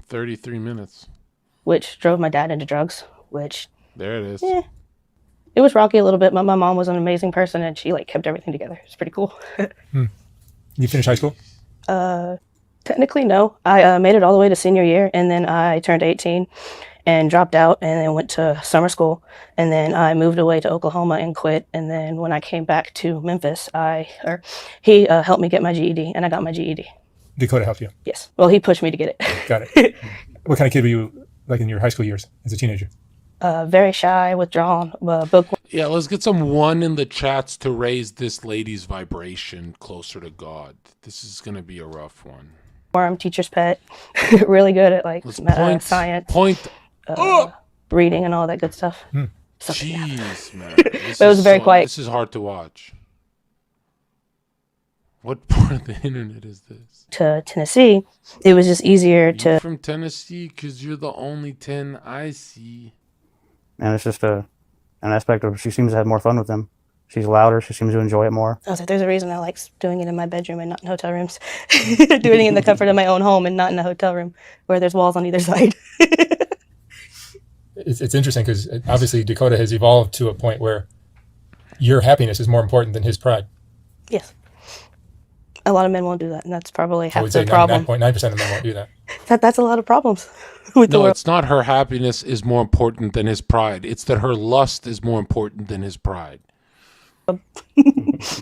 33 minutes. which drove my dad into drugs, which... There it is. It was rocky a little bit, but my mom was an amazing person, and she, like, kept everything together. It's pretty cool. You finished high school? Technically, no. I made it all the way to senior year, and then I turned 18 and dropped out, and then went to summer school, and then I moved away to Oklahoma and quit. And then when I came back to Memphis, he helped me get my GED, and I got my GED. Dakota helped you? Yes. Well, he pushed me to get it. Got it. What kind of kid were you like in your high school years as a teenager? Very shy, withdrawn, book. Yeah, let's get some one in the chats to raise this lady's vibration closer to God. This is going to be a rough one. Worm, teacher's pet. Really good at, like, science. Reading and all that good stuff. Jeez, man. But it was very quiet. This is hard to watch. What part of the internet is this? To Tennessee, it was just easier to... You're from Tennessee? Because you're the only 10 I see. And it's just an aspect of she seems to have more fun with them. She's louder. She seems to enjoy it more. I was like, there's a reason I like doing it in my bedroom and not in hotel rooms. Doing it in the comfort of my own home and not in a hotel room where there's walls on either side. It's interesting because obviously Dakota has evolved to a point where your happiness is more important than his pride. Yes. A lot of men won't do that, and that's probably half I would say the problem. 99.9% of men won't do that. That's a lot of problems with the No, world. it's not her happiness is more important than his pride. It's that her lust is more important than his pride.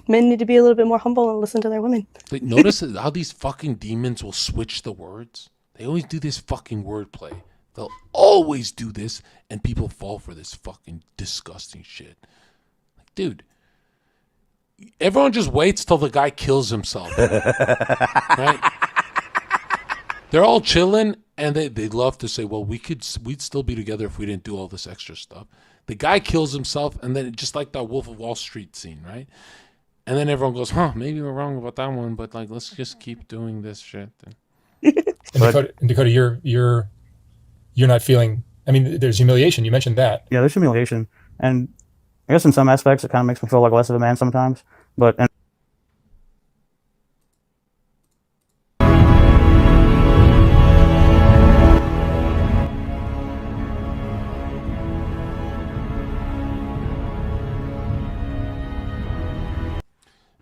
Men need to be a little bit more humble and listen to their women. Like, notice how these fucking demons will switch the words? They always do this fucking wordplay. They'll always do this, and people fall for this fucking disgusting shit. Like, dude, everyone just waits till the guy kills himself. Right? They're all chilling, and they love to say, well, we'd still be together if we didn't do all this extra stuff. The guy kills himself, and then just like that Wolf of Wall Street scene, right? And then everyone goes, maybe we're wrong about that one, but like, let's just keep doing this shit. And Dakota, you're not feeling, I mean, there's humiliation. You mentioned that. Yeah, there's humiliation. And I guess in some aspects it kind of makes me feel like less of a man sometimes. But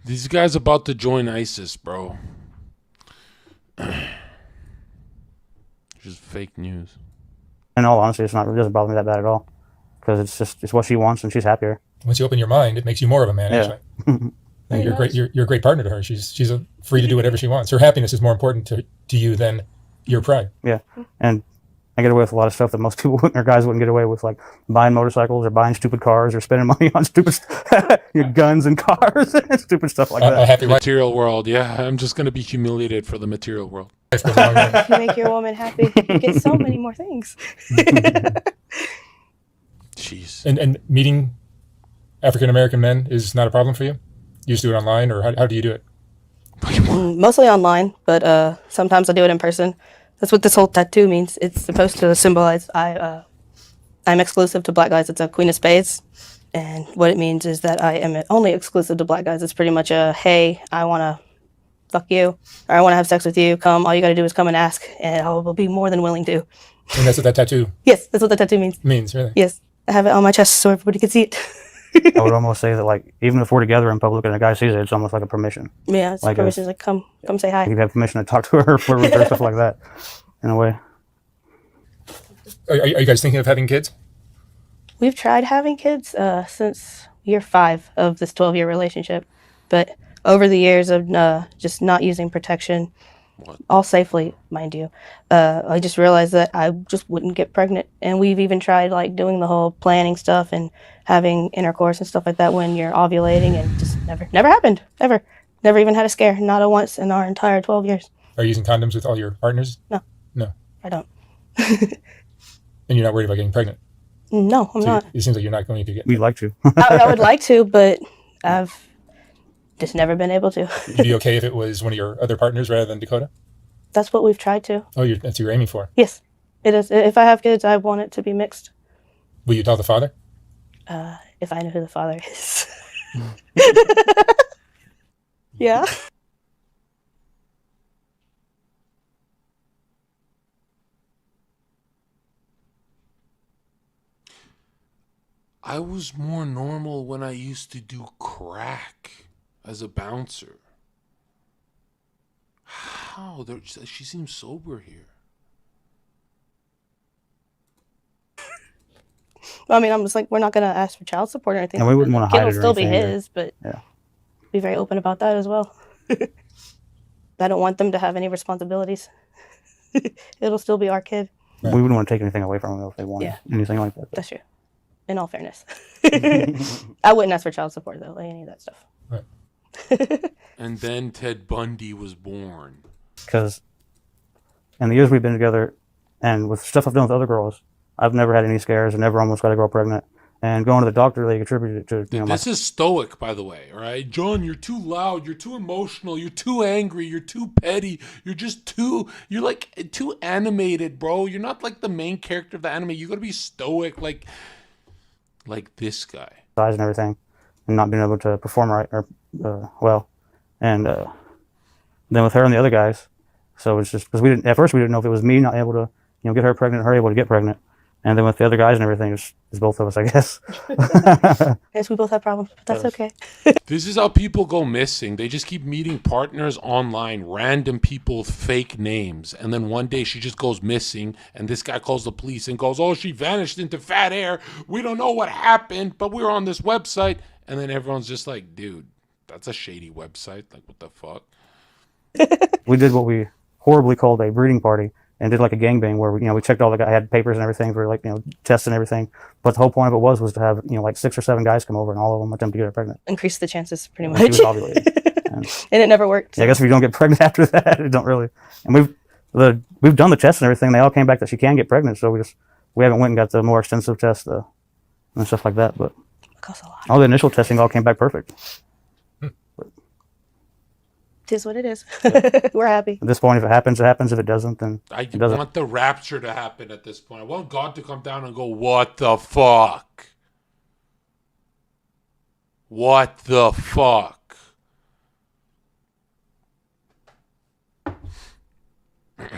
These guys about to join ISIS, bro. Just fake news. in all honesty, it doesn't bother me that bad at all. Because it's what she wants and she's happier. Once you open your mind, it makes you more of a man, Yeah. actually. And you're great. You're a great partner to her. She's free to do whatever she wants. Her happiness is more important to you than your pride. Yeah. And I get away with a lot of stuff that most people or guys wouldn't get away with, like buying motorcycles or buying stupid cars or spending money on stupid guns and cars and stupid stuff like that. A happy wife. Material world, yeah. I'm just gonna be humiliated for the material world. goes a long way. If you make your woman happy, you get so many more things. Jeez. And meeting African American men is not a problem for you? You just do it online, or how do you do it? Mostly online, but sometimes I do it in person. That's what this whole tattoo means. It's supposed to symbolize I'm exclusive to black guys. It's a Queen of Spades. And what it means is that I am only exclusive to black guys. It's pretty much a, hey, I want to fuck you, or I want to have sex with you. Come, all you got to do is come and ask, and I will be more than willing to. And that's what that tattoo Yes, that's what the tattoo means. really? Yes, I have it on my chest so everybody can see it. I would almost say that, like, even if we're together in public and a guy sees it, it's almost like a permission. Yeah, it's Like permission. It's like, come say hi. You have permission to talk to her, flirt with her, stuff like that, in a way. Are you guys thinking of having kids? We've tried having kids since year 5 of this 12-year relationship, but over the years of just not using protection, all safely, mind you, I just realized that I just wouldn't get pregnant. And we've even tried like doing the whole planning stuff and having intercourse and stuff like that when you're ovulating, and just never happened, ever. Never even had a scare, not a once in our entire 12 years. Are you using condoms with all your partners? No, I don't. And you're not worried about getting pregnant? No, I'm not. It seems like you're not going to get. We'd like to. I would like to, but I've just never been able to. Would you be okay if it was one of your other partners rather than Dakota? That's what we've tried to. Oh, that's what you're aiming for. Yes, it is. If I have kids, I want it to be mixed. Will you tell the father? If I know who the father is. Yeah. I was more normal when I used to do crack as a bouncer. How? She seems sober here. I mean, I'm just like, we're not gonna ask for child support or anything. And we wouldn't want to Kid hide will it or still be anything either. his, but Yeah. be very open about that as well. I don't want them to have any responsibilities. It'll still be our kid. Right. We wouldn't want to take anything away from them if they wanted anything like that. That's true. In all fairness. I wouldn't ask for child support though, like any of that stuff. Right. And then Ted Bundy was born. Because in the years we've been together, and with stuff I've done with other girls, I've never had any scares and never almost got a girl pregnant. And going to the doctor, they attributed it to, This is stoic, by the way, all right? John, you're too loud, you're too emotional, you're too angry, you're too petty, you're like too animated, bro. You're not like the main character of the anime. You gotta be stoic, like this guy. size and everything, and not being able to perform right or well. And then with her and the other guys, so it's just because at first we didn't know if it was me not able to, get her pregnant, her able to get pregnant. And then with the other guys and everything, it's both of us, I guess. Yes, we both have problems, but that's okay. This is how people go missing. They just keep meeting partners online, random people with fake names. And then one day she just goes missing, and this guy calls the police and goes, oh, she vanished into fat air. We don't know what happened, but we're on this website. And then everyone's just like, dude, that's a shady website. Like, what the fuck? We did what we horribly called a breeding party, and did like a gangbang where we checked all the guys, had papers and everything for like tests and everything. But the whole point of it was to have like 6 or 7 guys come over and all of them attempt to get her pregnant. Increase the chances pretty She much. was ovulating. And it never worked. Yeah, I guess if you don't get pregnant after that, it don't really. And we've done the tests and everything. They all came back that she can get pregnant. So we haven't went and got the more extensive tests and stuff like that. But It costs a lot. all the initial testing all came back perfect. It is what it is. We're happy. At this point, if it happens, it happens. If it doesn't, then I it doesn't. want the rapture to happen at this point. I want God to come down and go, what the fuck? What the fuck? Can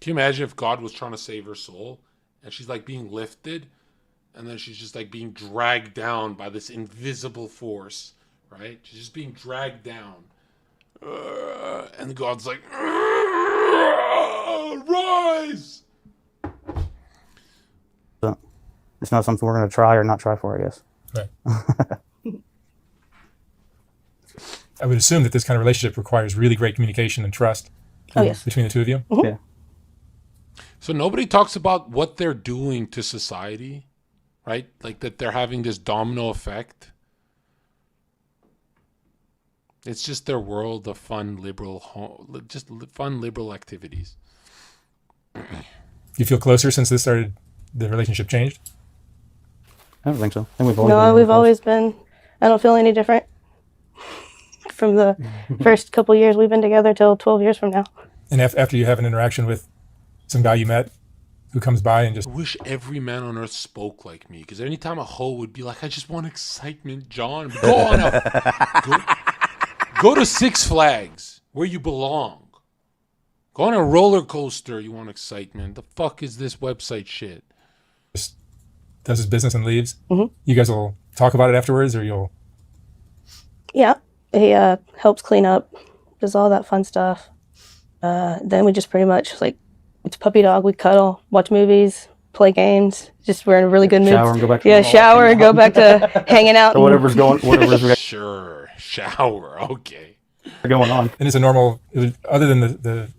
you imagine if God was trying to save her soul and she's like being lifted and then she's just like being dragged down by this invisible force, right? She's just being dragged down. And God's like, rise! So, it's not something we're going to try or not try for, I guess. Right. I would assume that this kind of relationship requires really great communication and trust Yes. between the two of you. Mm-hmm. Yeah. So nobody talks about what they're doing to society, right? Like that they're having this domino effect. It's just their world of fun, liberal activities. You feel closer since this started, the relationship changed? I don't think so. I think we've always No, been we've close. always been. I don't feel any different from the first couple years we've been together till 12 years from now. And after you have an interaction with some guy you met who comes by and just, I wish every man on earth spoke like me, because anytime a hoe would be like, I just want excitement, John. Go to Six Flags, where you belong. Go on a roller coaster, you want excitement. The fuck is this website shit? just does his business and leaves, Mhm. you guys will talk about it afterwards, or you'll... Yeah, he helps clean up, does all that fun stuff. Then we just pretty much it's puppy dog. We cuddle, watch movies, play games. Just we're in a really good mood. Shower and go back to shower and go back to hanging out. So whatever's whatever's Sure, shower, okay. going on. And it's a normal, other than the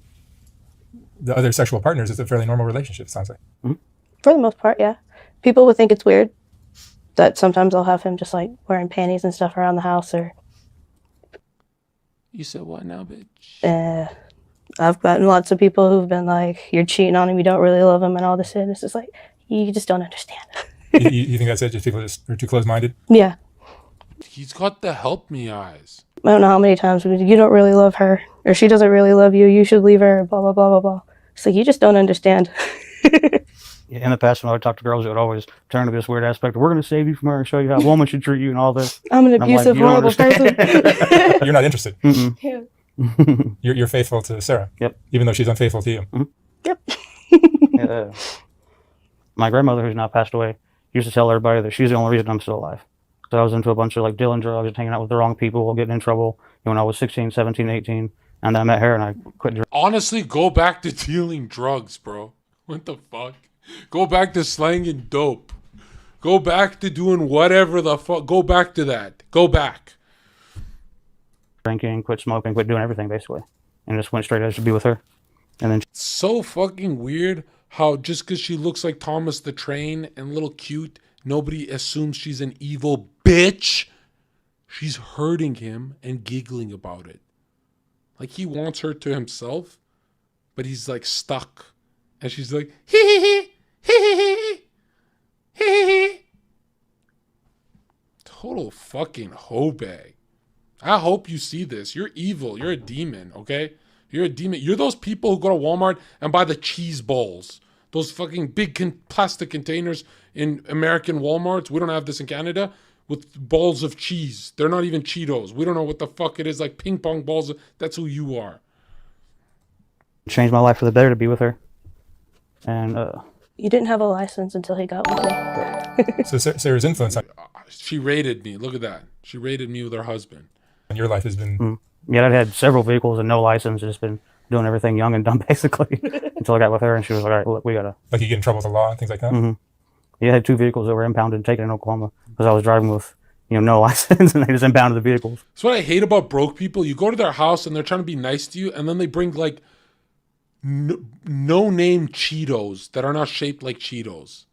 other sexual partners, it's a fairly normal relationship, it sounds like. For the most part, yeah. People would think it's weird that sometimes I'll have him just wearing panties and stuff around the house, or You said what now, bitch? I've gotten lots of people who've been like, you're cheating on him, you don't really love him, and all this shit. It's just like, you just don't understand. you think that's it? Just people just are too close-minded? Yeah. He's got the help me eyes. I don't know how many times you don't really love her, or she doesn't really love you, you should leave her, blah, blah, blah, blah, blah. It's like, you just don't understand. In the past, when I would talk to girls, it would always turn to this weird aspect. We're going to save you from her and show you how a woman should treat you and all this. I'm an And I'm like, abusive, "You don't horrible person. understand." You're not interested. Yeah. You're faithful to Sarah. Yep. Even though she's unfaithful to you. Yep. My grandmother, who's now passed away, used to tell everybody that she's the only reason I'm still alive. So I was into a bunch of like dealing drugs and hanging out with the wrong people, getting in trouble when I was 16, 17, 18. And then I met her and I quit drinking. Honestly, go back to dealing drugs, bro. What the fuck? Go back to slanging dope. Go back to doing whatever the fuck. Go back to that. Go back. Drinking, quit smoking, quit doing everything basically. And just went straight out to be with her. And then So fucking weird how just because she looks like Thomas the Train and a little cute, nobody assumes she's an evil bitch. She's hurting him and giggling about it. Like he wants her to himself, but he's like stuck. And she's like, hee hee hee, hee hee. Total fucking hoe bag. I hope you see this. You're evil. You're a demon, okay? You're a demon. You're those people who go to Walmart and buy the cheese balls. Those fucking big plastic containers in American Walmarts. We don't have this in Canada. With balls of cheese. They're not even Cheetos. We don't know what the fuck it is. Like ping pong balls. That's who you are. changed my life for the better to be with her. And You didn't have a license until he got with me. So Sarah's influence on She raided me. Look at that. She raided me with her husband. your life has been... yeah, I'd had several vehicles and no license. Just been doing everything young and dumb basically until I got with her, and she was like, "All right, look, we gotta." Like you get in trouble with the law and things like that? Yeah, I had 2 vehicles that were impounded and taken in Oklahoma because I was driving with, no license, and they just impounded the vehicles. That's what I hate about broke people. You go to their house and they're trying to be nice to you, and then they bring like no-name Cheetos that are not shaped like Cheetos,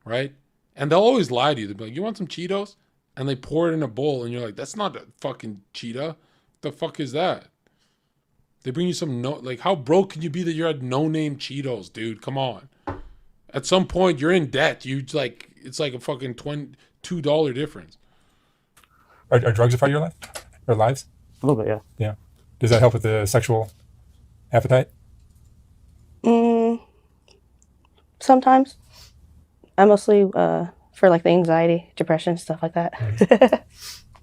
right? And they'll always lie to you. They'll be like, "You want some Cheetos?" And they pour it in a bowl, and you're like, "That's not a fucking Cheetah. The fuck is that?" They bring you some how broke can you be that you're at no-name Cheetos, dude? Come on. At some point, you're in debt. It's like a fucking $2 difference. Are drugs a part of your life? Or lives? A little bit, yeah. Yeah. Does that help with the sexual appetite? Sometimes. I mostly for like the anxiety, depression, stuff like that.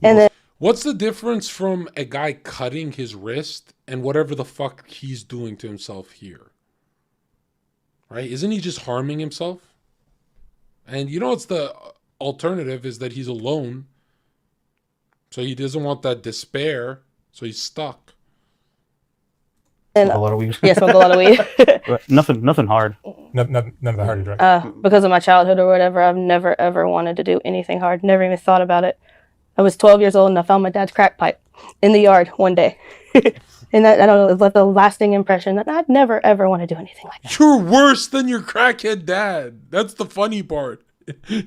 And then What's the difference from a guy cutting his wrist and whatever the fuck he's doing to himself here? Right? Isn't he just harming himself? And it's the alternative is that he's alone. So he doesn't want that despair. So he's stuck. and, A lot of weed. yeah, smoke a lot of weed. But nothing hard. None of the harder drugs. Because of my childhood or whatever, I've never ever wanted to do anything hard. Never even thought about it. I was 12 years old and I found my dad's crack pipe in the yard one day. And that, I don't know, it left a lasting impression that I'd never ever want to do anything like that. You're worse than your crackhead dad. That's the funny part.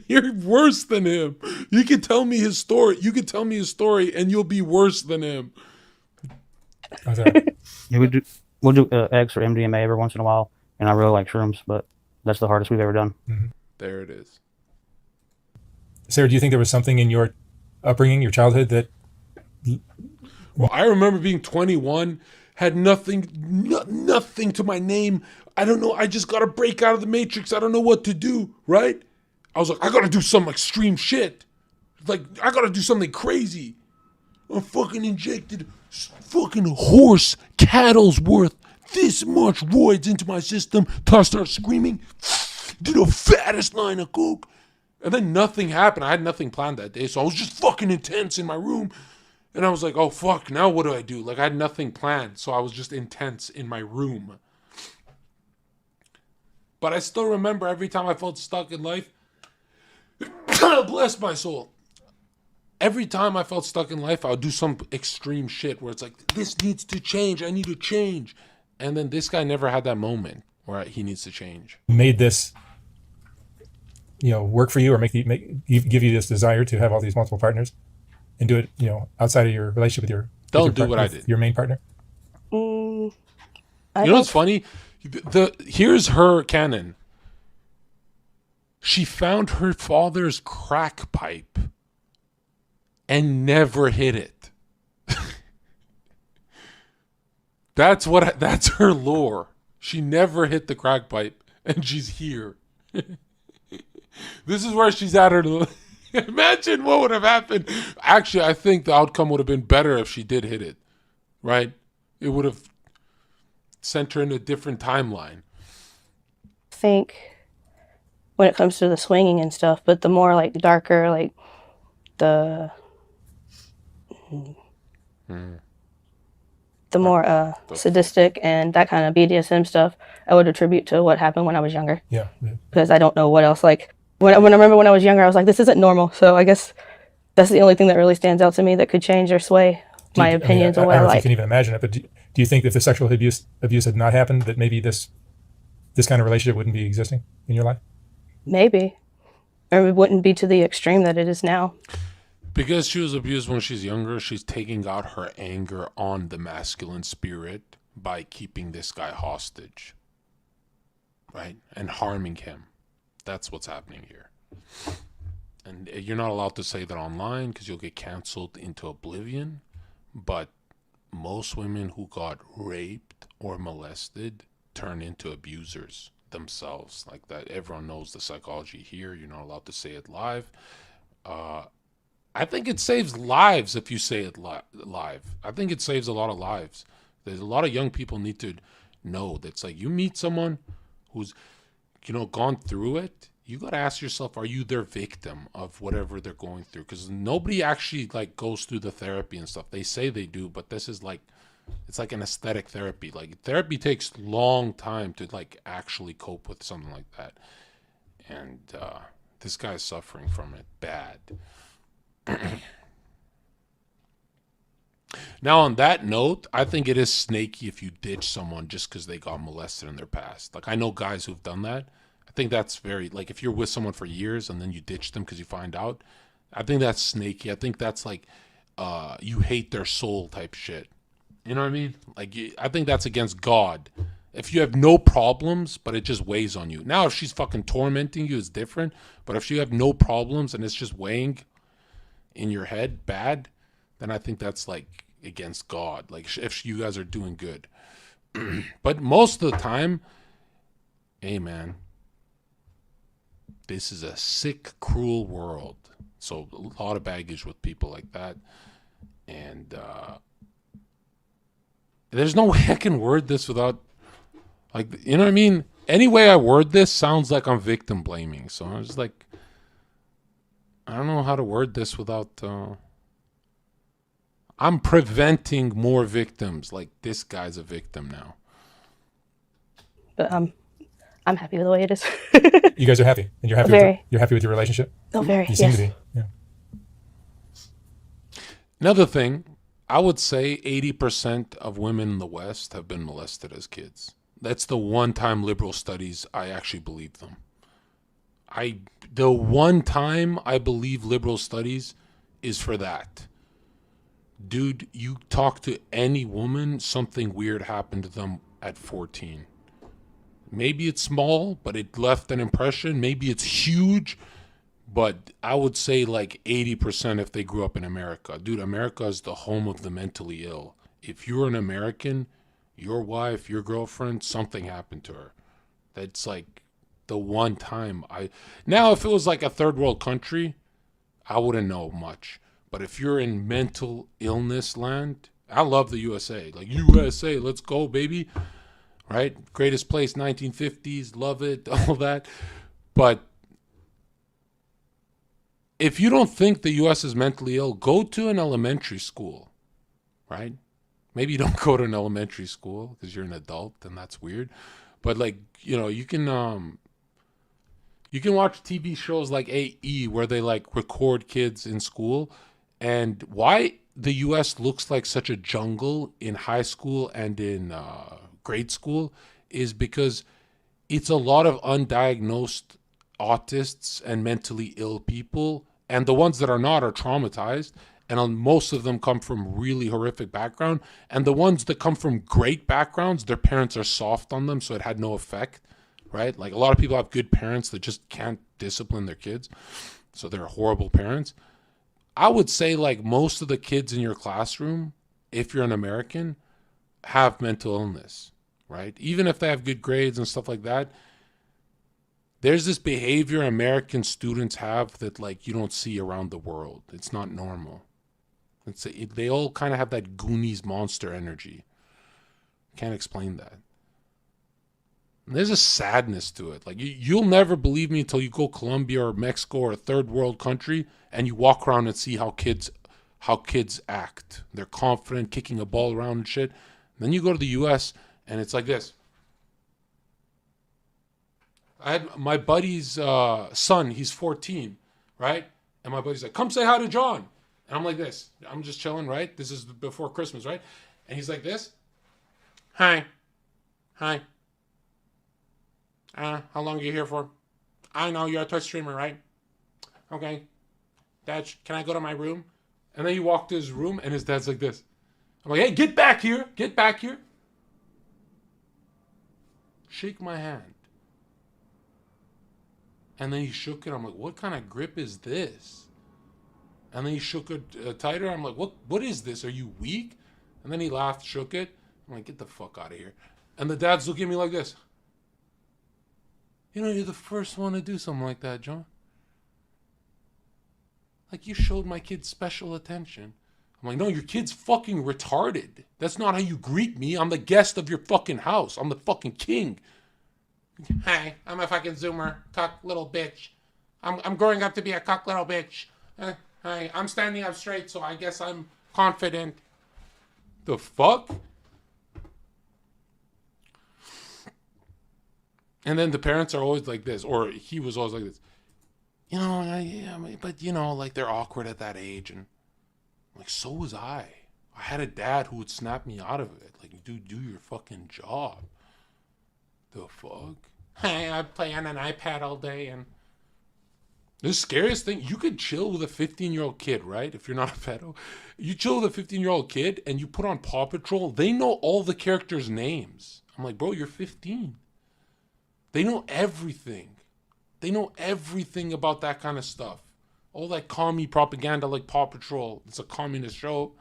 You're worse than him. You can tell me his story. And you'll be worse than him. How's that? Yeah, we'll do eggs or MDMA every once in a while, and I really like shrooms, but that's the hardest we've ever done. There it is. Sarah, do you think there was something in your upbringing, your childhood that... Well, I remember being 21, had nothing to my name. I don't know. I just got to break out of the matrix. I don't know what to do, right? I was like, I got to do some extreme shit. Like, I got to do something crazy. I fucking injected fucking horse cattle's worth this much roids into my system. Till I started screaming, did the fattest line of coke. And then nothing happened. I had nothing planned that day. So I was just fucking intense in my room. And I was like, oh, fuck, now what do I do? Like, I had nothing planned. So I was just intense in my room. But I still remember every time I felt stuck in life, bless my soul. Every time I felt stuck in life, I would do some extreme shit where it's like, this needs to change. I need to change. And then this guy never had that moment where he needs to change. made this work for you, or give you this desire to have all these multiple partners and do it outside of your relationship with your I did. your main partner? You know what's funny? Here's her canon. She found her father's crack pipe and never hit it. That's her lore. She never hit the crack pipe, and she's here. This is where she's at her. Imagine what would have happened. Actually, I think the outcome would have been better if she did hit it, right? It would have sent her in a different timeline. I think when it comes to the swinging and stuff, but the more like darker, like the more sadistic and that kind of BDSM stuff, I would attribute to what happened when I was younger. Yeah. Because I don't know what else. Like when I remember when I was younger, I was like, this isn't normal. So I guess that's the only thing that really stands out to me that could change or sway my opinions I on what don't I know if you like. can even imagine it, but do you think if the sexual abuse had not happened, that maybe this kind of relationship wouldn't be existing in your life? Maybe. Or it wouldn't be to the extreme that it is now. Because she was abused when she's younger, she's taking out her anger on the masculine spirit by keeping this guy hostage, right? And harming him. That's what's happening here. And you're not allowed to say that online because you'll get canceled into oblivion. But most women who got raped or molested turn into abusers themselves. Like that, everyone knows the psychology here. You're not allowed to say it live. I think it saves lives if you say it live. I think it saves a lot of lives. There's a lot of young people need to know that it's like you meet someone who's, gone through it. You got to ask yourself, are you their victim of whatever they're going through? Because nobody actually like goes through the therapy and stuff. They say they do, but this is like, it's like an aesthetic therapy. Like therapy takes long time to like actually cope with something like that. And this guy's suffering from it bad. Now, on that note, I think it is snaky if you ditch someone just because they got molested in their past. Like, I know guys who've done that. I think that's very, like, if you're with someone for years and then you ditch them because you find out, I think that's snaky. I think that's like you hate their soul type shit. You know what I mean? Like, I think that's against God. If you have no problems, but it just weighs on you. Now, if she's fucking tormenting you, it's different. But if you have no problems and it's just weighing in your head bad, then I think that's like against God. Like if you guys are doing good. But most of the time, hey man, this is a sick, cruel world. So a lot of baggage with people like that. And there's no way I can word this without, like, you know what I mean? Any way I word this sounds like I'm victim blaming. So I was like, I don't know how to word this without I'm preventing more victims. Like this guy's a victim now. But I'm happy with the way it is. You guys are happy, and you're happy. Very. You're happy with your relationship. Oh, very. You seem Yes. to be. Yeah. Another thing, I would say 80% of women in the West have been molested as kids. That's the one time liberal studies I actually believe them. The one time I believe liberal studies is for that. Dude, you talk to any woman, something weird happened to them at 14. Maybe it's small, but it left an impression. Maybe it's huge, but I would say like 80% if they grew up in America. Dude, America is the home of the mentally ill. If you're an American, your wife, your girlfriend, something happened to her. That's like the one time Now, if it was like a third world country, I wouldn't know much. But if you're in mental illness land, I love the USA. Like, USA, let's go, baby. Right? Greatest place, 1950s, love it, all that. But if you don't think the US is mentally ill, go to an elementary school, right? Maybe you don't go to an elementary school because you're an adult and that's weird. But like, you can watch TV shows like AE where they like record kids in school. And why the US looks like such a jungle in high school and in grade school is because it's a lot of undiagnosed autists and mentally ill people. And the ones that are not are traumatized. And most of them come from really horrific background. And the ones that come from great backgrounds, their parents are soft on them, so it had no effect, right? Like a lot of people have good parents that just can't discipline their kids. So they're horrible parents. I would say like most of the kids in your classroom, if you're an American, have mental illness, right? Even if they have good grades and stuff like that, there's this behavior American students have that like you don't see around the world. It's not normal. They all kind of have that Goonies monster energy. Can't explain that. There's a sadness to it. Like you'll never believe me until you go Colombia or Mexico or a third world country and you walk around and see how kids act. They're confident, kicking a ball around and shit. Then you go to the U.S. and it's like this. I had my buddy's son. He's 14, right? And my buddy's like, "Come say hi to John." And I'm like this. I'm just chilling, right? This is before Christmas, right? And he's like this. Hi. Hi. How long are you here for? I know you're a Twitch streamer, right? Okay. Dad, can I go to my room? And then he walked to his room and his dad's like this. I'm like, hey, get back here. Get back here. Shake my hand. And then he shook it. I'm like, what kind of grip is this? And then he shook it tighter. I'm like, what is this? Are you weak? And then he laughed, shook it. I'm like, get the fuck out of here. And the dad's looking at me like this. You know, you're the first one to do something like that, John. Like, you showed my kid special attention. I'm like, no, your kid's fucking retarded. That's not how you greet me. I'm the guest of your fucking house. I'm the fucking king. Hi, I'm a fucking Zoomer. Cuck little bitch. I'm growing up to be a cuck little bitch. Hi, I'm standing up straight, so I guess I'm confident. The fuck? And then the parents are always like this, or he was always like this. You know, but you know, like they're awkward at that age, and like so was I. I had a dad who would snap me out of it. Like, dude, do your fucking job. The fuck? Hey, I play on an iPad all day, and the scariest thing, you could chill with a 15-year-old kid, right? If you're not a pedo, you chill with a 15-year-old kid, and you put on Paw Patrol. They know all the characters' names. I'm like, bro, you're 15. They know everything. They know everything about that kind of stuff. All that commie propaganda like Paw Patrol. It's a communist show.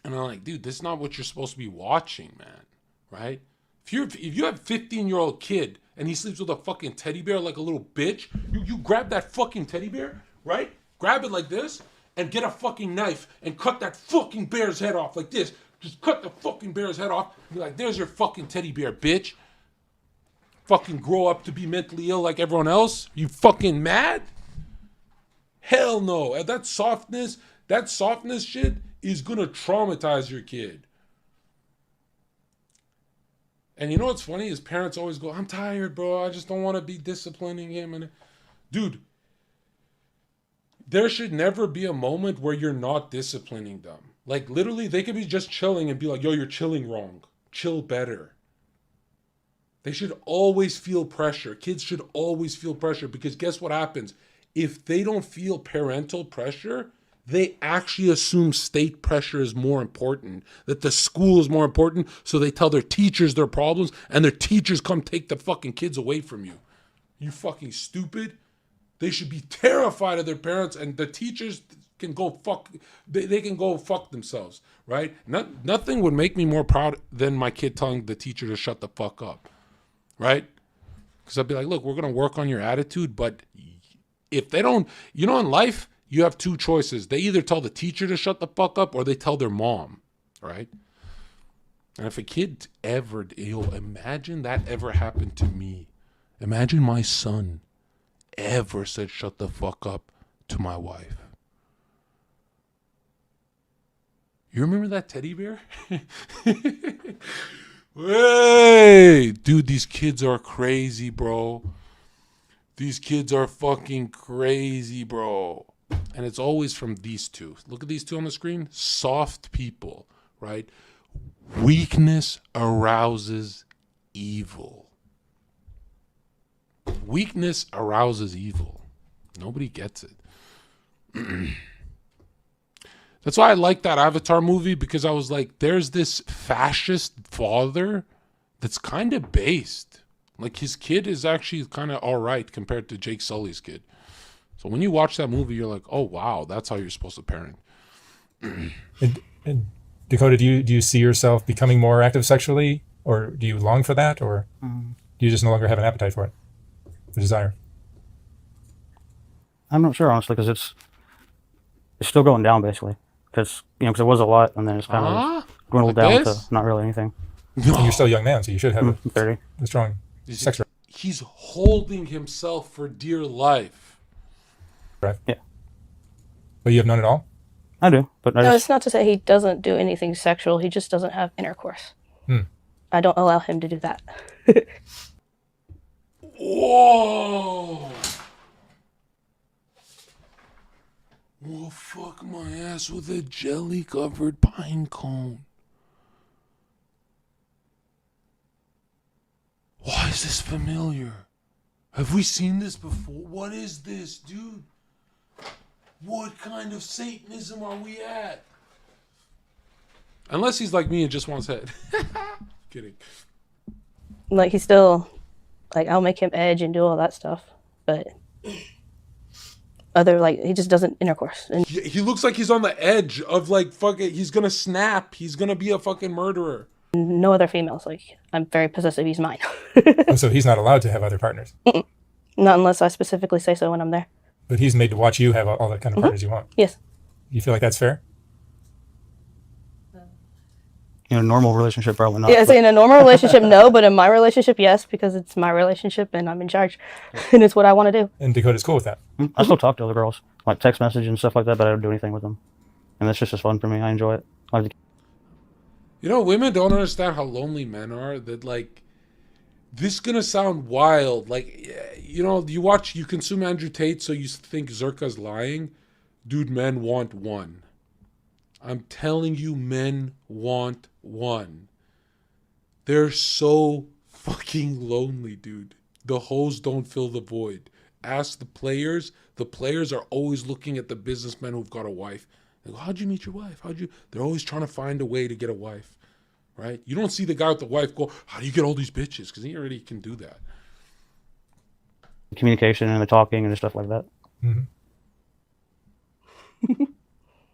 And I'm like, dude, this is not what you're supposed to be watching, man. Right? If you have a 15-year-old kid and he sleeps with a fucking teddy bear like a little bitch, you grab that fucking teddy bear, right? Grab it like this and get a fucking knife and cut that fucking bear's head off like this. Just cut the fucking bear's head off and be like, there's your fucking teddy bear, bitch. Fucking grow up to be mentally ill like everyone else? You fucking mad? Hell no. And that softness shit is gonna traumatize your kid. And you know what's funny is parents always go, I'm tired, bro. I just don't want to be disciplining him. And dude, there should never be a moment where you're not disciplining them. Like literally, they could be just chilling and be like, yo, you're chilling wrong. Chill better. They should always feel pressure. Kids should always feel pressure because guess what happens? If they don't feel parental pressure, they actually assume state pressure is more important, that the school is more important, so they tell their teachers their problems, and their teachers come take the fucking kids away from you. You fucking stupid. They should be terrified of their parents, and the teachers can go fuck, they can go fuck themselves, right? Nothing would make me more proud than my kid telling the teacher to shut the fuck up. Right? Because I'd be like, look, we're going to work on your attitude, but if they don't, you know, in life, you have two choices. They either tell the teacher to shut the fuck up or they tell their mom, right? And if a kid ever, imagine that ever happened to me. Imagine my son ever said shut the fuck up to my wife. You remember that teddy bear? Hey, dude, these kids are crazy, bro. These kids are fucking crazy, bro. And it's always from these two. Look at these two on the screen. Soft people, right? Weakness arouses evil. Weakness arouses evil. Nobody gets it. That's why I like that Avatar movie, because I was like, there's this fascist father that's kind of based. Like, his kid is actually kind of all right compared to Jake Sully's kid. So when you watch that movie, you're like, oh, wow, that's how you're supposed to parent. And Dakota, do you see yourself becoming more active sexually, or do you long for that, or do you just no longer have an appetite for it, the desire? I'm not sure, honestly, because it's still going down, basically. Because, you know, because it was a lot, and then it's kind of dwindled like down this? to not really anything. And you're still a young man, so you should have 30. a strong sex He's holding himself for dear life. drive. Yeah. But you have none at all? I do, but I No, just, it's not to say he doesn't do anything sexual. He just doesn't have intercourse. I don't allow him to do that. Whoa! Well, fuck my ass with a jelly-covered pine cone. Why is this familiar? Have we seen this before? What is this, dude? What kind of Satanism are we at? Unless he's like me and just wants head. Kidding. Like, he's still, like, I'll make him edge and do all that stuff, but he just doesn't intercourse. And He looks like he's on the edge of, like, fucking, he's gonna snap. He's gonna be a fucking murderer. no other females. Like, I'm very possessive. He's mine. Oh, so he's not allowed to have other partners. Not unless I specifically say so when I'm there. But he's made to watch you have all the kind of partners you want. Yes. You feel like that's fair? in a normal relationship, probably not. Yeah, so in a normal relationship, no, but in my relationship, yes, because it's my relationship and I'm in charge, and it's what I want to do. And Dakota's cool with that. I still talk to other girls, like text message and stuff like that, but I don't do anything with them. And that's just as fun for me. I enjoy it. I like to You know, women don't understand how lonely men are. That, like, this is gonna sound wild. Like, you know, you consume Andrew Tate, so you think Zherka's lying. Dude, men want one. I'm telling you, men want one. They're so fucking lonely, dude. The hoes don't fill the void. Ask the players. The players are always looking at the businessmen who've got a wife. They go, how'd you meet your wife? They're always trying to find a way to get a wife, right? You don't see the guy with the wife go, how do you get all these bitches? Because he already can do that. communication and the talking and stuff like that. Mm-hmm.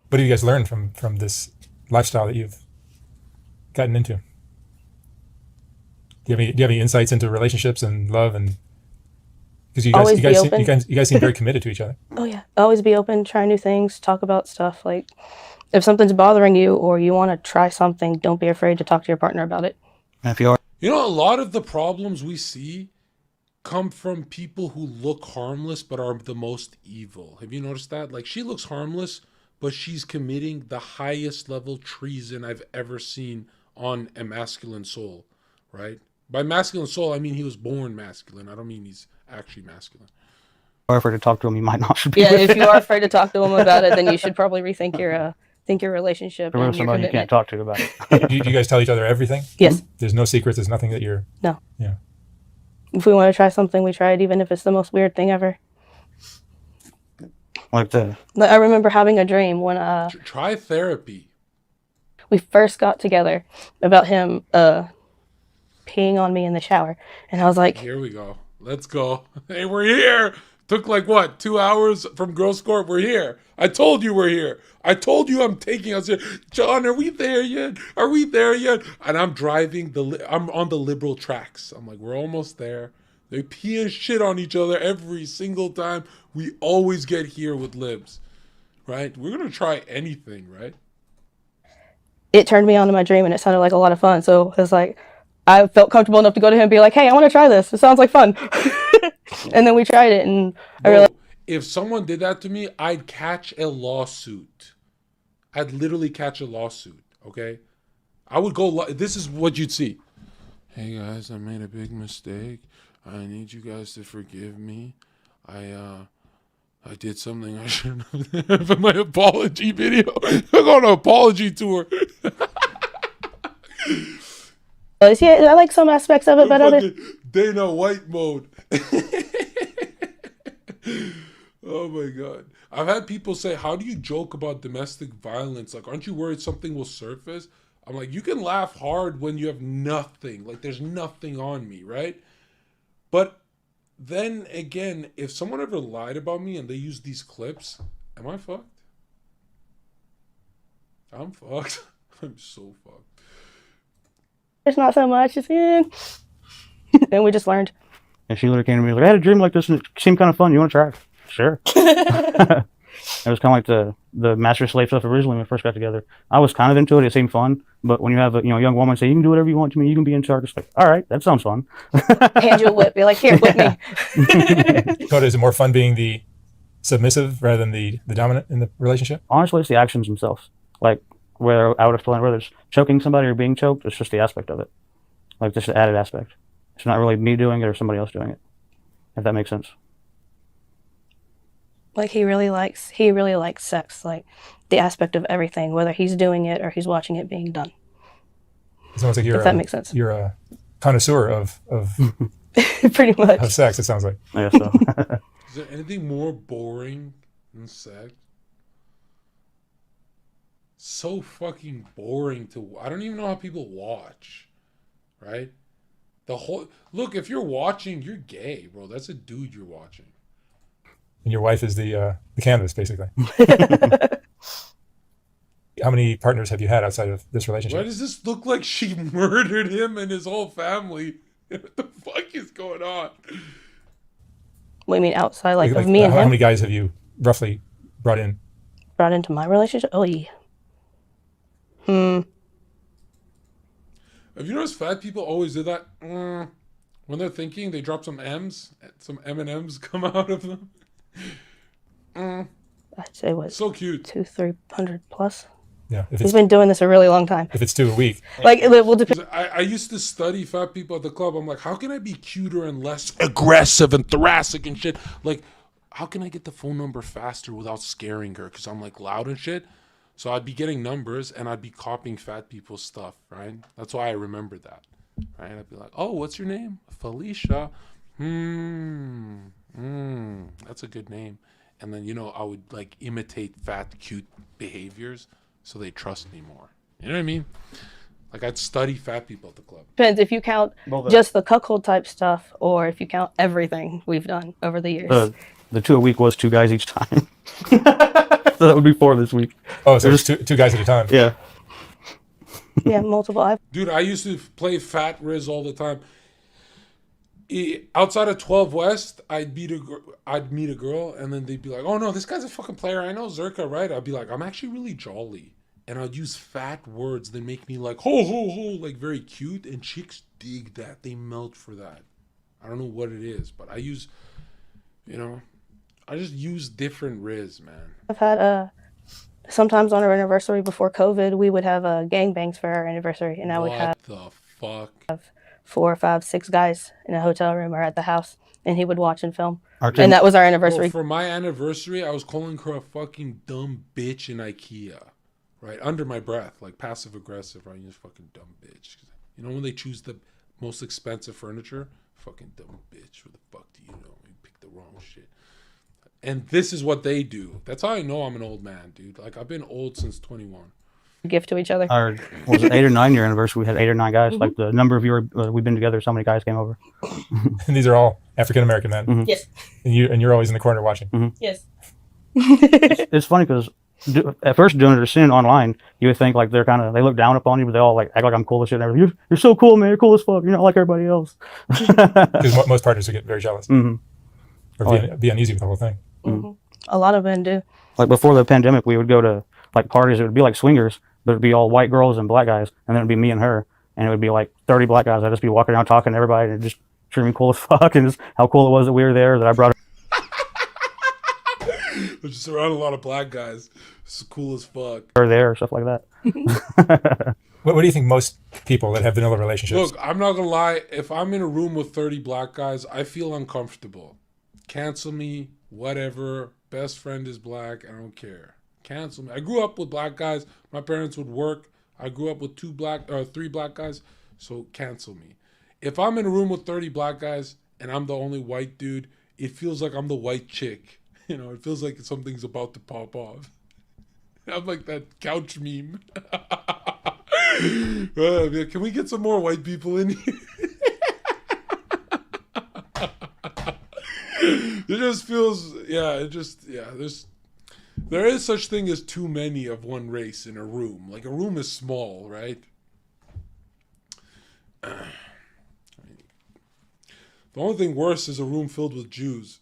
What do you guys learn from this lifestyle that you've gotten into? Do you have any insights into relationships and love? And because you guys seem very committed to each other. Oh yeah, always be open, try new things, talk about stuff. Like, if something's bothering you or you want to try something, don't be afraid to talk to your partner about it. And if you are, You know, a lot of the problems we see come from people who look harmless but are the most evil. Have you noticed that? Like, she looks harmless, but she's committing the highest level treason I've ever seen on a masculine soul, right? By masculine soul, I mean he was born masculine. I don't mean he's actually masculine. are afraid to talk to him, you might not should be. Yeah, with if you are afraid to talk to him about it, then you should probably rethink your relationship Or with and your somebody you commitment. can't talk to about it. Do you guys tell each other everything? Yes. There's no secrets. There's nothing that you're. No. Yeah. If we want to try something, we try it, even if it's the most weird thing ever. Like the Like, I remember having a dream when Try therapy. we first got together about him peeing on me in the shower, and I was like, Here we go. Let's go. Hey, we're here. Took like what, 2 hours from Girls Court? We're here. I told you we're here. I told you I'm taking us here. John, are we there yet? Are we there yet? And I'm driving I'm on the liberal tracks. I'm like, we're almost there. They pee and shit on each other every single time. We always get here with libs, right? We're gonna try anything, right? it turned me on to my dream, and it sounded like a lot of fun. So it was like, I felt comfortable enough to go to him and be like, hey, I want to try this. It sounds like fun. And then we tried it, and I realized, If someone did that to me, I'd catch a lawsuit. I'd literally catch a lawsuit, okay? I would go, this is what you'd see. Hey guys, I made a big mistake. I need you guys to forgive me. I did something I shouldn't have. For my apology video. I'm on an apology tour. yeah, I like some aspects of it, but other. Fucking Dana White mode. Oh my God. I've had people say, how do you joke about domestic violence? Like, aren't you worried something will surface? I'm like, you can laugh hard when you have nothing. Like, there's nothing on me, right? But then again, if someone ever lied about me and they use these clips, am I fucked? I'm fucked. I'm so fucked. There's not so much. It's and we just learned. and she literally came to me like, I had a dream like this and it seemed kind of fun. You want to try it? Sure. It was kind of like the master slave stuff originally when we first got together. I was kind of into it. It seemed fun. But when you have a young woman say, you can do whatever you want to me, you can be in charge. It's like, all right, that sounds fun. Hand you a whip. You're like, here, whip me. Dakota, is it more fun being the submissive rather than the dominant in the relationship? Honestly, it's the actions themselves. Like, where I would explain whether it's choking somebody or being choked, it's just the aspect of it. Like, just the added aspect. It's not really me doing it or somebody else doing it, if that makes sense. Like he really likes sex, like the aspect of everything, whether he's doing it or he's watching it being done. It sounds like you're If that makes sense. You're a connoisseur of Pretty much. of sex. It sounds like. I guess so. Is there anything more boring than sex? So fucking boring to. I don't even know how people watch, right? The whole look. If you're watching, you're gay, bro. That's a dude you're watching. And your wife is the canvas, basically. How many partners have you had outside of this relationship? Why does this look like she murdered him and his whole family? What the fuck is going on? What do you mean outside, like of Like, me and how him? many guys have you roughly brought in? Brought into my relationship? Oh, yeah. Have you noticed fat people always do that? When they're thinking, they drop some M's, some M&Ms come out of them. I'd say what? So cute. 200-300 plus. Yeah, if He's it's been doing this a really long time. if it's 2 a week. Like it will depend. I used to study fat people at the club. I'm like, how can I be cuter and less aggressive and thoracic and shit? Like, how can I get the phone number faster without scaring her? Because I'm like loud and shit. So I'd be getting numbers and I'd be copying fat people's stuff, right? That's why I remembered that, right? I'd be like, oh, what's your name? Felicia. That's a good name. And then, I would like imitate fat, cute behaviors so they trust me more. You know what I mean? Like I'd study fat people at the club. Depends if you count just the cuckold type stuff or if you count everything we've done over the years. The 2 a week was 2 guys each time. So that would be 4 this week. Oh, so there's two guys at a time. Yeah. Yeah, multiple. Dude, I used to play Fat Riz all the time. Outside of 12 West, I'd meet a girl, and then they'd be like, "Oh no, this guy's a fucking player. I know Zherka, right?" I'd be like, "I'm actually really jolly," and I'd use fat words that make me like ho ho ho, like very cute, and chicks dig that. They melt for that. I don't know what it is, but I use, I just use different Riz, man. I've had sometimes on our anniversary before COVID, we would have gangbangs for our anniversary, and I would have What the fuck? 4, 5, 6 guys in a hotel room or at the house, and he would watch and film. Our And that was our anniversary. For my anniversary, I was calling her a fucking dumb bitch in IKEA, right? Under my breath, like passive aggressive, right? You just fucking dumb bitch. You know when they choose the most expensive furniture? Fucking dumb bitch. What the fuck do you know? You picked the wrong shit. And this is what they do. That's how I know I'm an old man, dude. Like I've been old since 21. Gift to each other. Our 8 or 9 year anniversary, we had 8 or 9 guys. Like the number of we've been together, so many guys came over. And these are all African American men. Mm-hmm. Yes. And you're always in the corner watching. Mm-hmm. Yes. It's funny because at first doing it or seeing it online, you would think like they look down upon you, but they all like act like I'm cool as shit and everything. You're so cool, man. You're cool as fuck. You're not like everybody else. Because most partners would get very jealous Mm-hmm. or be uneasy with the whole thing. Mm-hmm. A lot of men do. Like before the pandemic, we would go to like parties. It would be like swingers, but it'd be all white girls and black guys, and then it'd be me and her, and it would be like 30 black guys. I'd just be walking around talking to everybody and just treating me cool as fuck, and just how cool it was that we were there, that I brought We're just around a lot of black guys. It's cool as fuck. her there, stuff like that. What do you think most people that have vanilla relationships? Look, I'm not gonna lie. If I'm in a room with 30 black guys, I feel uncomfortable. Cancel me, whatever. Best friend is black. I don't care. Cancel me. I grew up with black guys. My parents would work. I grew up with 3 black guys. So cancel me. If I'm in a room with 30 black guys and I'm the only white dude, it feels like I'm the white chick. It feels like something's about to pop off. I'm like that couch meme. Can we get some more white people in here? It just feels, there is such thing as too many of one race in a room. Like a room is small, right? The only thing worse is a room filled with Jews.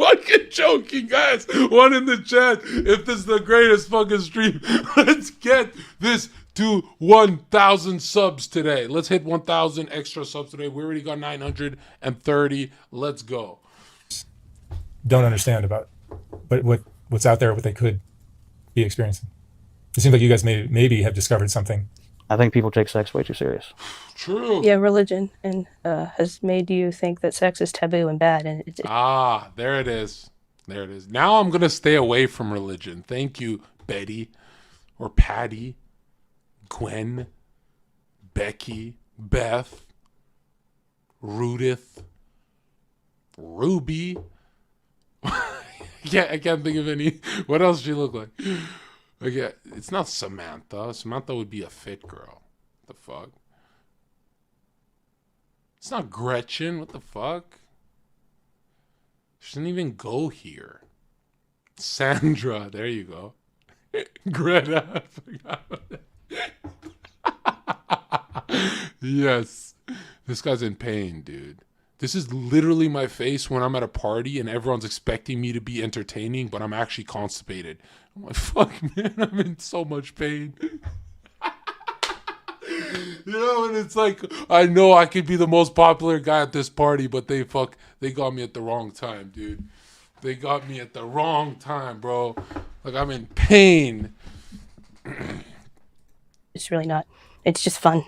fucking joking, guys. One in the chat. If this is the greatest fucking stream, let's get this to 1,000 subs today. Let's hit 1,000 extra subs today. We already got 930. Let's go. Don't understand about, but what's out there, what they could be experiencing. It seems like you guys maybe have discovered something. I think people take sex way too serious. True. Yeah, religion and has made you think that sex is taboo and bad, and There it is. There it is. Now I'm gonna stay away from religion. Thank you, Betty, or Patty, Gwen, Becky, Beth, Rudith, Ruby. Yeah, I can't think of any. What else does she look like? Okay, it's not Samantha. Samantha would be a fit girl. What the fuck? It's not Gretchen. What the fuck? She didn't even go here. Sandra. There you go. Greta. I forgot about that. Yes. This guy's in pain, dude. This is literally my face when I'm at a party and everyone's expecting me to be entertaining, but I'm actually constipated. I'm like, fuck, man, I'm in so much pain. You know, and it's like, I know I could be the most popular guy at this party, but they got me at the wrong time, dude. They got me at the wrong time, bro. Like, I'm in pain. it's really not. It's just fun.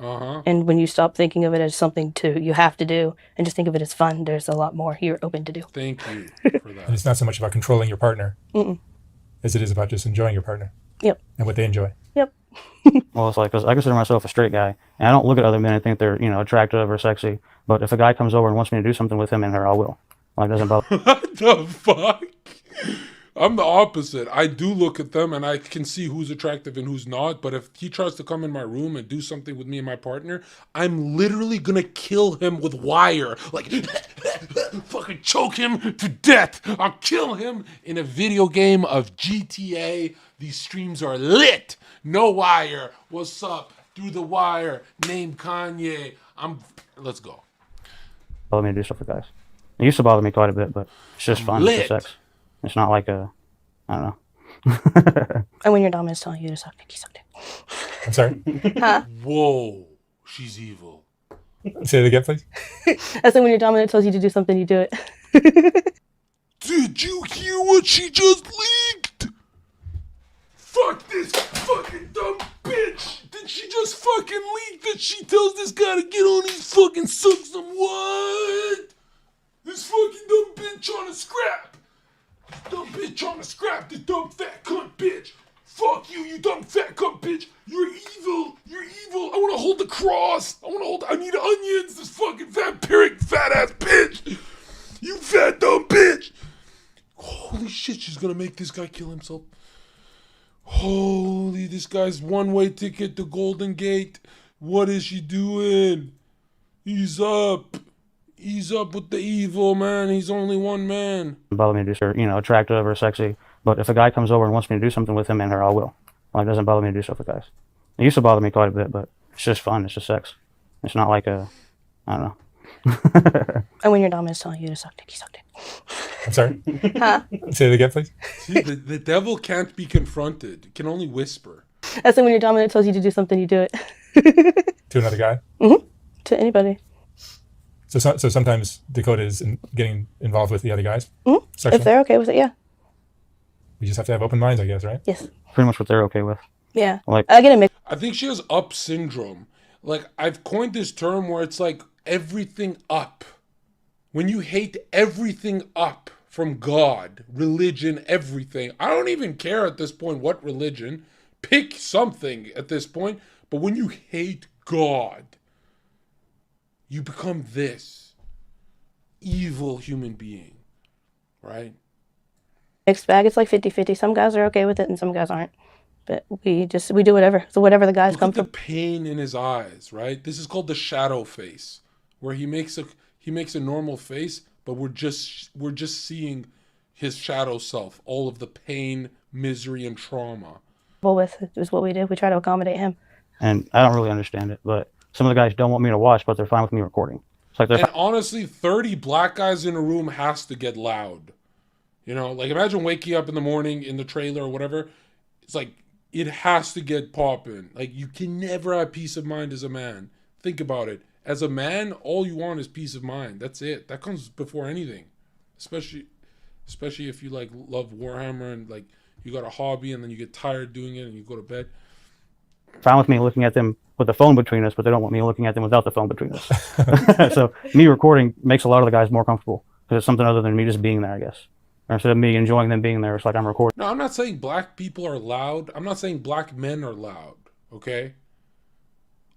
Uh-huh. And when you stop thinking of it as something you have to do, and just think of it as fun, there's a lot more you're open to do. Thank you for that. And it's not so much about controlling your partner as it is about just enjoying your partner. Yep. And what they enjoy. Yep. Well, it's like, 'cause I consider myself a straight guy, and I don't look at other men and think they're, attractive or sexy. But if a guy comes over and wants me to do something with him and her, I will. Like, it doesn't bother. What the fuck? I'm the opposite. I do look at them and I can see who's attractive and who's not. But if he tries to come in my room and do something with me and my partner, I'm literally gonna kill him with wire. Like, fucking choke him to death. I'll kill him in a video game of GTA. These streams are lit. No wire. What's up? Through the wire. Name Kanye. Let's go. Bother me to do stuff with guys. It used to bother me quite a bit, but it's just fun. Lit. It's just sex. It's not like I don't know. And when your dominant's telling you to suck dick, you suck dick. I'm sorry. Whoa. She's evil. Say it again, please. That's like when your dominant tells you to do something, you do it. Did you hear what she just leaked? Fuck this fucking dumb bitch. Did she just fucking leak that she tells this guy to get on his fucking suck some what? This fucking dumb bitch trying to scrap. This dumb bitch trying to scrap. This dumb fat cunt bitch. Fuck you, you dumb fat cunt bitch. You're evil. You're evil. I want to hold the cross. I need onions. This fucking vampiric fat ass bitch. You fat dumb bitch. Holy shit, she's gonna make this guy kill himself. Holy, this guy's one-way ticket to Golden Gate. What is she doing? Ease up. Ease up with the evil, man. He's only one man. It bother me to do, attractive or sexy. But if a guy comes over and wants me to do something with him and her, I will. Like, it doesn't bother me to do stuff with guys. It used to bother me quite a bit, but it's just fun. It's just sex. It's not like I don't know. And when your dominant's telling you to suck dick, you suck dick. I'm sorry. Say it again, please. See, the devil can't be confronted. It can only whisper. That's like when your dominant tells you to do something, you do it. To another guy? To anybody. So sometimes Dakota is getting involved with the other guys? If they're okay with it, yeah. We just have to have open minds, I guess, right? Yes. Pretty much what they're okay with. Yeah. Like, I get a mix. I think she has up syndrome. Like, I've coined this term where it's like everything up. When you hate everything up from God, religion, everything. I don't even care at this point what religion. Pick something at this point. But when you hate God, you become this evil human being, right? Mixed bag. It's like 50-50. Some guys are okay with it and some guys aren't. But we do whatever. So whatever the guys Look come at the from. pain in his eyes, right? This is called the shadow face, where he makes a normal face, but we're just seeing his shadow self, all of the pain, misery, and trauma. With is what we do. We try to accommodate him. and I don't really understand it, but some of the guys don't want me to watch, but they're fine with me recording. It's like And honestly, 30 black guys in a room has to get loud. You know, like imagine waking up in the morning in the trailer or whatever. It's like it has to get popping. Like you can never have peace of mind as a man. Think about it. As a man, all you want is peace of mind. That's it. That comes before anything. Especially if you like love Warhammer and like you got a hobby and then you get tired doing it and you go to bed. fine with me looking at them with the phone between us, but they don't want me looking at them without the phone between us. So me recording makes a lot of the guys more comfortable because it's something other than me just being there, I guess. Or instead of me enjoying them being there, it's like I'm recording. No, I'm not saying black people are loud. I'm not saying black men are loud, okay?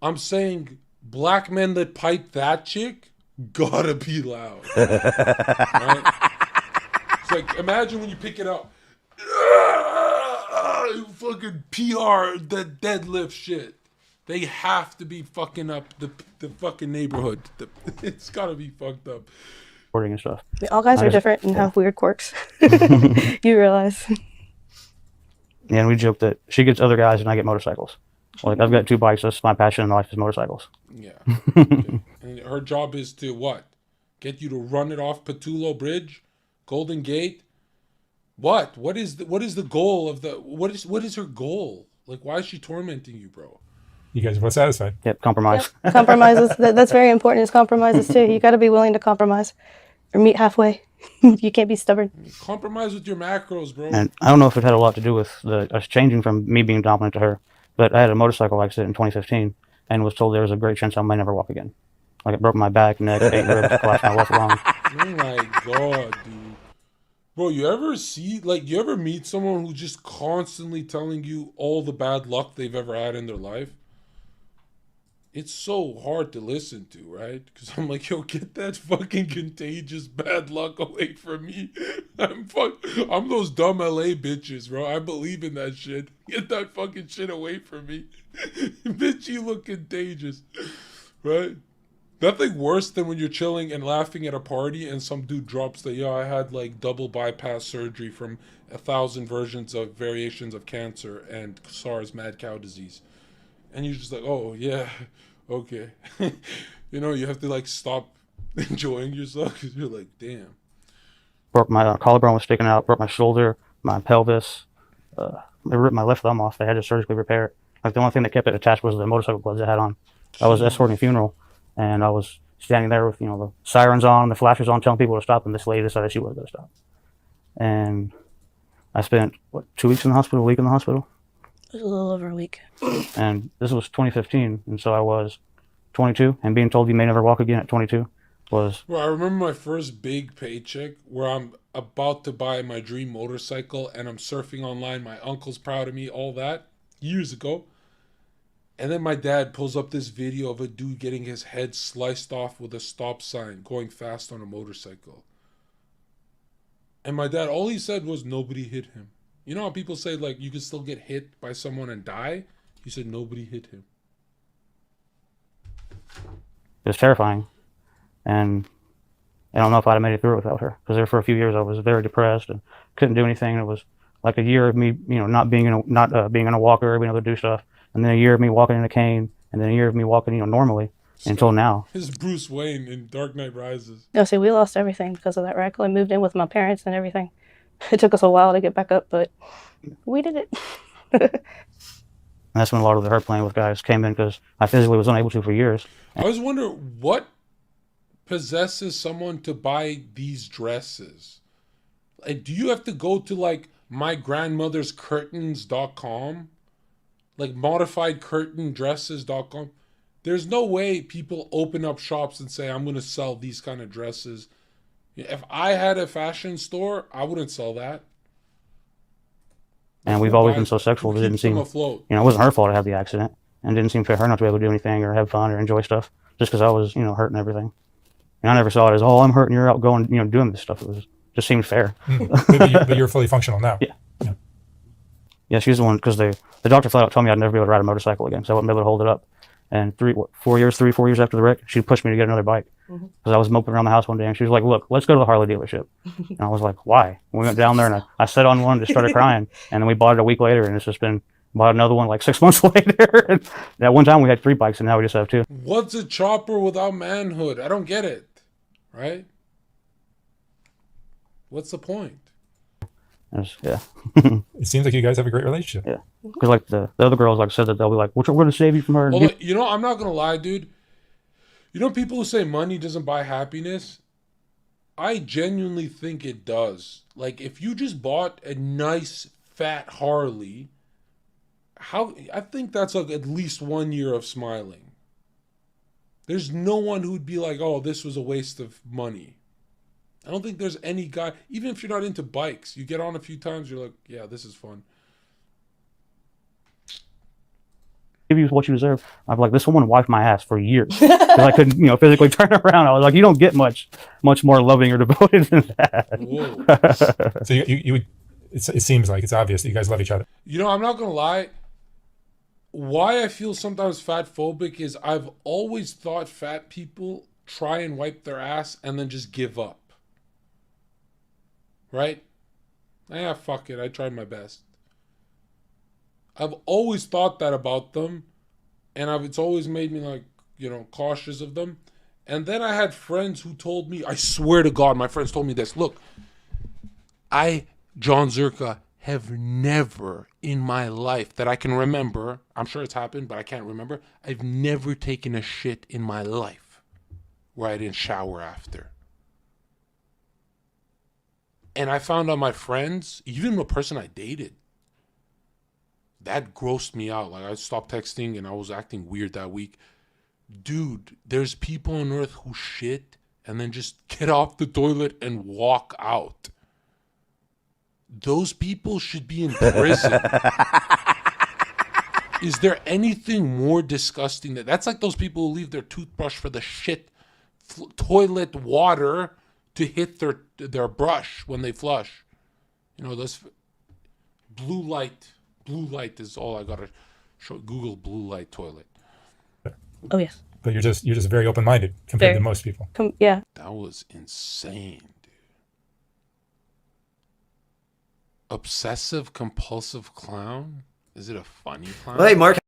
I'm saying black men that pipe that chick gotta be loud. Right? It's like, imagine when you pick it up. Fucking PR, that deadlift shit. They have to be fucking up the fucking neighborhood. It's gotta be fucked up. Recording and stuff. All guys are different and have weird quirks. You realize. Yeah, and we joke that she gets other guys and I get motorcycles. Like I've got 2 bikes. That's my passion in life is motorcycles. Yeah. Okay. And her job is to what? Get you to run it off Patullo Bridge, Golden Gate. What? What is the goal of the? What is her goal? Like, why is she tormenting you, bro? You guys are both satisfied. Yep, compromise. Yep. Compromises. That's very important. Is compromises too. You got to be willing to compromise, or meet halfway. You can't be stubborn. Compromise with your macros, bro. And I don't know if it had a lot to do with us changing from me being dominant to her, but I had a motorcycle accident in 2015 and was told there was a great chance I might never walk again. Like it broke my back, neck, 8 ribs, collapsed my left lung. Oh my god, dude. Bro, you ever meet someone who's just constantly telling you all the bad luck they've ever had in their life? It's so hard to listen to, right? Because I'm like, yo, get that fucking contagious bad luck away from me. I'm those dumb LA bitches, bro. I believe in that shit. Get that fucking shit away from me. Bitch, you look contagious, right? Nothing worse than when you're chilling and laughing at a party and some dude drops the, I had like double bypass surgery from 1,000 versions of variations of cancer and SARS mad cow disease. And you're just like, oh, yeah, okay. You know, you have to like stop enjoying yourself because you're like, damn. Broke my collarbone was sticking out, broke my shoulder, my pelvis. They ripped my left thumb off. They had to surgically repair it. Like the only thing that kept it attached was the motorcycle gloves I had on. I was escorting a funeral. And I was standing there with, the sirens on, the flashers on, telling people to stop, and this lady decided she wasn't going to stop. And I spent, 2 weeks in the hospital, a week in the hospital? It was a little over a week. And this was 2015, and so I was 22, and being told you may never walk again at 22 was... Well, I remember my first big paycheck where I'm about to buy my dream motorcycle, and I'm surfing online, my uncle's proud of me, all that, years ago. And then my dad pulls up this video of a dude getting his head sliced off with a stop sign, going fast on a motorcycle. And my dad, all he said was nobody hit him. You know how people say, like, you can still get hit by someone and die? He said nobody hit him. It was terrifying. And I don't know if I'd have made it through it without her. Because there for a few years I was very depressed and couldn't do anything. It was like a year of me, not being in a walker, being able to do stuff. And then a year of me walking in a cane, and then a year of me walking, normally until now. His Bruce Wayne in Dark Knight Rises. No, see, we lost everything because of that wreck. I moved in with my parents and everything. It took us a while to get back up, but we did it. And that's when a lot of the hurt playing with guys came in because I physically was unable to for years. I always wonder what possesses someone to buy these dresses. Like, do you have to go to like mygrandmotherscurtains.com? Like modifiedcurtaindresses.com. There's no way people open up shops and say, I'm going to sell these kind of dresses. If I had a fashion store, I wouldn't sell that. And we've always been so sexual. It didn't seem, afloat. It wasn't her fault to have the accident. And it didn't seem fair her not to be able to do anything or have fun or enjoy stuff just because I was, hurt and everything. And I never saw it as, oh, I'm hurt and you're out going, doing this stuff. It was just seemed fair. But you're fully functional now. Yeah. Yeah, she's the one, because the doctor flat out told me I'd never be able to ride a motorcycle again, so I wouldn't be able to hold it up. And 3 or 4 years after the wreck, she pushed me to get another bike. Because I was moping around the house one day, and she was like, look, let's go to the Harley dealership. And I was like, why? We went down there, and I sat on one and just started crying. And then we bought it a week later, and it's just been Bought another one like 6 months later. And at one time we had 3 bikes, and now we just have 2. What's a chopper without manhood? I don't get it. Right? What's the point? Yeah. It seems like you guys have a great relationship. Yeah. Because like the other girls like said that they'll be like, we're going to save you from her. Although, you know, I'm not going to lie, dude. You know people who say money doesn't buy happiness? I genuinely think it does. Like, if you just bought a nice fat Harley, I think that's like at least 1 year of smiling. There's no one who'd be like, oh, this was a waste of money. I don't think there's any guy, even if you're not into bikes, you get on a few times, you're like, yeah, this is fun. Give you what you deserve. I'm like, this woman wiped my ass for years because I couldn't, physically turn around. I was like, you don't get much more loving or devoted than that. Whoa. So you would, it seems like it's obvious that you guys love each other. You know, I'm not going to lie. Why I feel sometimes fat phobic is I've always thought fat people try and wipe their ass and then just give up. Right? Yeah, fuck it. I tried my best. I've always thought that about them, and it's always made me like, cautious of them. And then I had friends who told me, I swear to God, my friends told me this. Look, John Zherka, have never in my life that I can remember, I'm sure it's happened, but I can't remember, I've never taken a shit in my life where I didn't shower after. And I found out my friends, even the person I dated, that grossed me out. Like, I stopped texting and I was acting weird that week. Dude, there's people on earth who shit and then just get off the toilet and walk out. Those people should be in prison. Is there anything more disgusting? That's like those people who leave their toothbrush for the shit toilet water to hit their brush when they flush. Those blue light. Blue light is all I gotta show. Google blue light toilet. Oh yes. But you're just very open-minded compared to most people. Yeah. That was insane, dude. Obsessive compulsive clown? Is it a funny clown? Well, hey, Mark.